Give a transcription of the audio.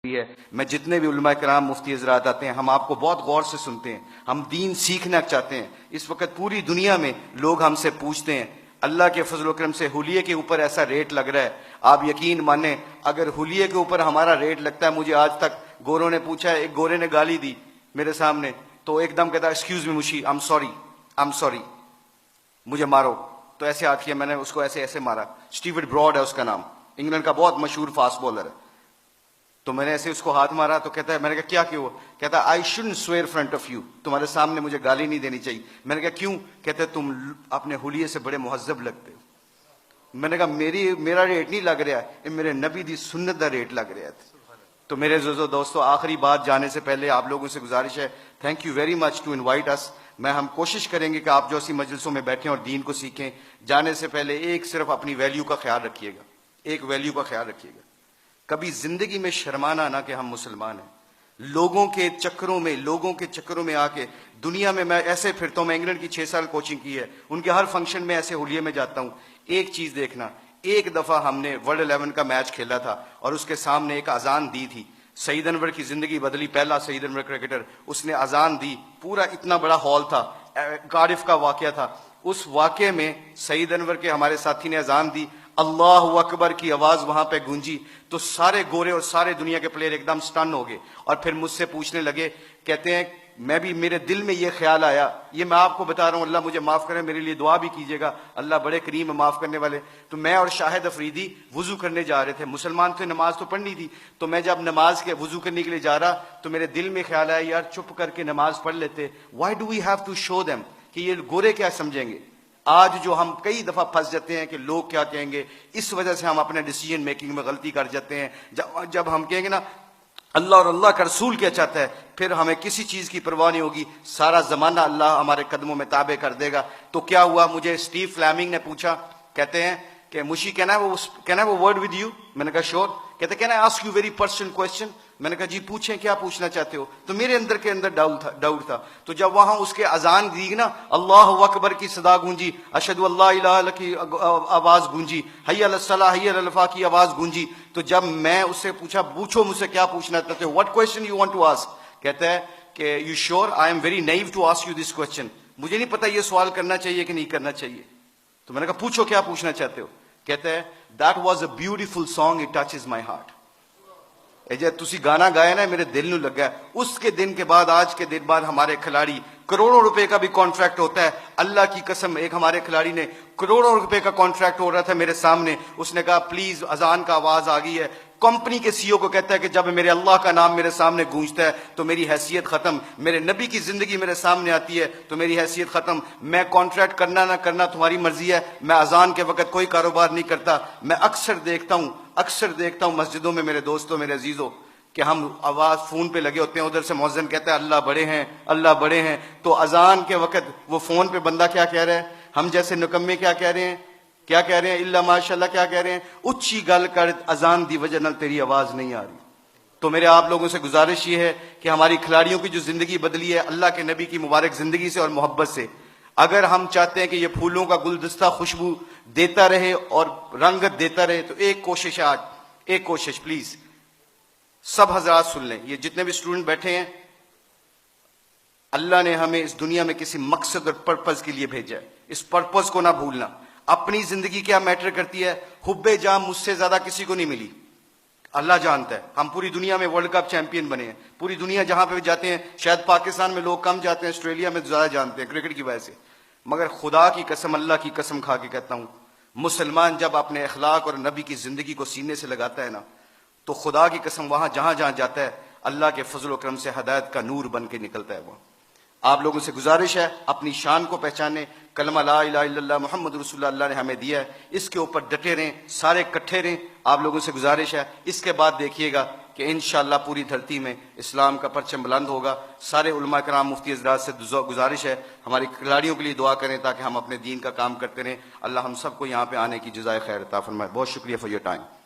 है। मैं जितने भी उलमा कराम मुफ्ती हज़रात आते हैं, हम आपको बहुत गौर से सुनते हैं, हम दीन सीखना चाहते हैं। इस वक्त पूरी दुनिया में लोग हमसे पूछते हैं, अल्लाह के फजल करम से हुलिये के ऊपर ऐसा रेट लग रहा है, आप यकीन माने अगर हुलिये के ऊपर हमारा रेट लगता है, मुझे आज तक गोरों ने पूछा है, एक गोरे ने गाली दी मेरे सामने तो एकदम कहता एक्सक्यूज मी मुशी, आई एम सॉरी, मुझे मारो। तो ऐसे हाथ किया, मैंने उसको ऐसे ऐसे मारा। स्टीवर्ट ब्रॉड है उसका नाम, इंग्लैंड का बहुत मशहूर फास्ट बॉलर है। तो मैंने ऐसे उसको हाथ मारा तो कहता है, मैंने कहा क्या क्यों? कहता I shouldn't swear front of you, तुम्हारे सामने मुझे गाली नहीं देनी चाहिए। मैंने कहा क्यों? कहते तुम अपने हुलिये से बड़े मुहज्जब लगते हो। मैंने कहा मेरा रेट नहीं लग रहा है, मेरे नबी दी सुन्नत का रेट लग रहा है। तो मेरे दोस्तों, आखिरी बात जाने से पहले आप लोगों से गुजारिश है, thank you very much to invite us. हम कोशिश करेंगे कि आप जो सी मजलिसों में बैठें और दीन को सीखें। जाने से पहले एक सिर्फ अपनी वैल्यू का ख्याल रखिएगा, एक वैल्यू का ख्याल रखिएगा, कभी जिंदगी में शर्माना ना कि हम मुसलमान हैं। लोगों के चक्करों में आके दुनिया में मैं ऐसे फिरता हूं। मैं इंग्लैंड की 6 साल कोचिंग की है, उनके हर फंक्शन में ऐसे हुलिये में जाता हूं। एक चीज देखना, एक दफा हमने वर्ल्ड 11 का मैच खेला था और उसके सामने एक अजान दी थी। सईद अनवर की जिंदगी बदली, पहला सईद अनवर क्रिकेटर, उसने अजान दी, पूरा इतना बड़ा हॉल था, कार्डिफ का वाकया था। उस वाकये में सईद अनवर के हमारे साथी ने अजान दी, अल्लाह अकबर की आवाज वहां पे गूंजी, तो सारे गोरे और सारे दुनिया के प्लेयर एकदम स्टन हो गए और फिर मुझसे पूछने लगे, कहते हैं मैं भी, मेरे दिल में ये ख्याल आया, ये मैं आपको बता रहा हूं, अल्लाह मुझे माफ करे, मेरे लिए दुआ भी कीजिएगा, अल्लाह बड़े करीम माफ करने वाले। तो मैं और शाहिद अफरीदी वुजू करने जा रहे थे, मुसलमान थे, नमाज तो पढ़नी थी। तो मैं जब नमाज के वुजू करने के लिए जा रहा तो मेरे दिल में ख्याल आया, यार चुप करके नमाज पढ़ लेते, why do we have to show them कि ये गोरे क्या समझेंगे। आज जो हम कई दफा फंस जाते हैं कि लोग क्या कहेंगे, इस वजह से हम अपने डिसीजन मेकिंग में गलती कर जाते हैं। जब हम कहेंगे ना अल्लाह और अल्लाह का रसूल क्या चाहता है, फिर हमें किसी चीज की परवाह नहीं होगी, सारा जमाना अल्लाह हमारे कदमों में ताबे कर देगा। तो क्या हुआ, मुझे स्टीव फ्लेमिंग ने पूछा, कहते हैं कि मुशी कैन आई वो वर्ड विद यू? मैंने कहा श्योर। कहते can I ask you very personal question? मैंने कहा जी पूछें, क्या पूछना चाहते हो? तो मेरे अंदर के अंदर डाउट था। तो जब वहां उसके अजान दी ना, अल्लाह अकबर की सदा गूंजी, अशहदु अल्ला इलाहा इल्लल्लाह की आवाज गूंजी, हय्या अलस सलाह हय्या अलल फलाह की आवाज गूंजी। तो जब मैं उससे पूछो मुझसे क्या पूछना चाहते हो, what question you want to ask? कहता है कि you sure? I am very naive to ask you this question, मुझे नहीं पता ये सवाल करना चाहिए कि नहीं करना चाहिए। तो मैंने कहा पूछो क्या पूछना चाहते हो? कहता है that was a beautiful song, it touches my heart. जे तुसी गाना गाया ना, मेरे दिल में लगा। उसके दिन के बाद, आज के दिन बाद हमारे खिलाड़ी, करोड़ों रुपए का भी कॉन्ट्रैक्ट होता है, अल्लाह की कसम। एक हमारे खिलाड़ी ने करोड़ों रुपए का कॉन्ट्रैक्ट हो रहा था मेरे सामने, उसने कहा प्लीज अजान का आवाज आ गई है। कंपनी के सीईओ को कहता है कि जब मेरे अल्लाह का नाम मेरे सामने गूंजता है तो मेरी हैसियत खत्म, मेरे नबी की जिंदगी मेरे सामने आती है तो मेरी हैसियत खत्म। मैं कॉन्ट्रैक्ट करना ना करना तुम्हारी मर्जी है, मैं अजान के वक्त कोई कारोबार नहीं करता। मैं अक्सर देखता हूं मस्जिदों में मेरे दोस्तों, मेरे अजीजों, कि हम आवाज फोन पे लगे होते हैं, उधर से मुअज्जिन कहता है अल्लाह बड़े हैं, अल्लाह बड़े हैं। तो अजान के वक्त वो फोन पे बंदा क्या कह रहा है, हम जैसे निकम्मे क्या कह रहे हैं, इल्ला माशाल्लाह क्या कह रहे हैं, उच्ची गल कर, अजान दी वजह नाल तेरी आवाज नहीं आ रही। तो मेरे आप लोगों से गुजारिश ये है कि हमारी खिलाड़ियों की जो जिंदगी बदली है अल्लाह के नबी की मुबारक जिंदगी से और मोहब्बत से, अगर हम चाहते हैं कि ये फूलों का गुलदस्ता खुशबू देता रहे और रंगत देता रहे, तो एक कोशिश प्लीज सब हजरात सुन लें, ये जितने भी स्टूडेंट बैठे हैं, अल्लाह ने हमें इस दुनिया में किसी मकसद और पर्पज के लिए भेजा है। इस पर्पज को ना भूलना। अपनी जिंदगी क्या मैटर करती है, हुब्बे जाम मुझसे ज्यादा किसी को नहीं मिली, अल्लाह जानता है। हम पूरी दुनिया में वर्ल्ड कप चैंपियन बने हैं, पूरी दुनिया जहां पे भी जाते हैं, शायद पाकिस्तान में लोग कम जाते हैं, ऑस्ट्रेलिया में ज्यादा जानते हैं क्रिकेट की वजह से। मगर खुदा की कसम, अल्लाह की कसम खा के कहता हूं, मुसलमान जब अपने अखलाक और नबी की जिंदगी को सीने से लगाता है ना, तो खुदा की कसम वहां जहां जहां जाता है अल्लाह के फजल करम से हदायत का नूर बन के निकलता है। वो आप लोगों से गुजारिश है, अपनी शान को पहचाने, कलमा ला इलाहा इल्लल्लाह मुहम्मद रसूलुल्लाह अल्लाह ने हमें दिया है, इसके ऊपर डटे रहें, सारे इकट्ठे रहें। आप लोगों से गुजारिश है, इसके बाद देखिएगा कि इंशाअल्लाह पूरी धरती में इस्लाम का परचम बुलंद होगा। सारे उलमा कराम मुफ्ती हज़रात से गुजारिश है, हमारे खिलाड़ियों के लिए दुआ करें ताकि हम अपने दीन का काम करते रहें। अल्लाह हम सबको यहाँ पे आने की जज़ाए खैर अता फरमाए। बहुत शुक्रिया फॉर योर टाइम।